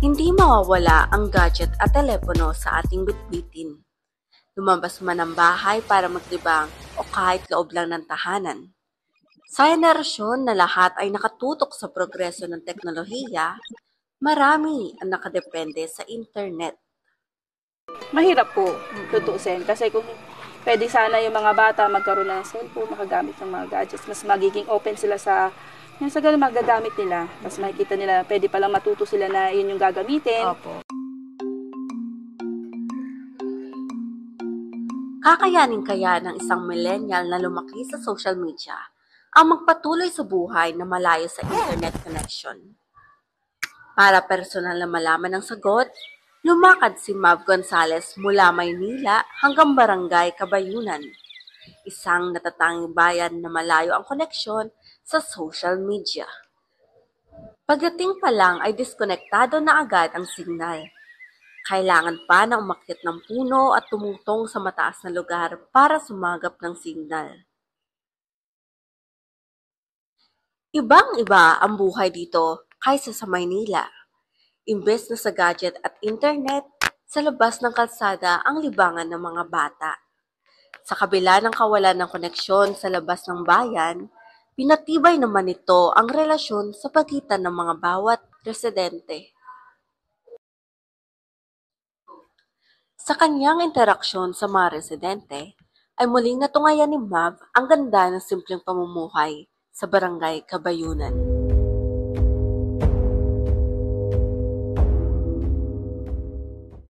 Hindi mawawala ang gadget at telepono sa ating bitbitin. Lumabas man ng bahay para maglibang o kahit loob lang ng tahanan. Sa henerasyon na lahat ay nakatutok sa progreso ng teknolohiya, marami ang nakadepende sa internet. Mahirap po, tutuusin. Kasi kung pwede sana yung mga bata magkaroon ng cellphone, makagamit ng mga gadgets, mas magiging open sila sa ganun magagamit nila. Mas makikita nila, pwede palang matuto sila na yun yung gagamitin. Opo. Kakayanin kaya ng isang millennial na lumaki sa social media ang magpatuloy sa buhay na malayo sa internet connection? Para personal na malaman ang sagot, lumakad si Mav Gonzalez mula Maynila hanggang Barangay Kabayunan, isang natatanging bayan na malayo ang koneksyon sa social media. Pagdating pa lang ay diskonektado na agad ang signal. Kailangan pa na umakyat ng puno at tumutong sa mataas na lugar para sumagap ng signal. Ibang-iba ang buhay dito kaysa sa Maynila. Imbes na sa gadget at internet, sa labas ng kalsada ang libangan ng mga bata. Sa kabila ng kawalan ng koneksyon sa labas ng bayan, pinatibay naman ito ang relasyon sa pagitan ng mga bawat residente. Sa kanyang interaksyon sa mga residente, ay muling natungayan ni Mav ang ganda ng simpleng pamumuhay sa Barangay Kabayunan.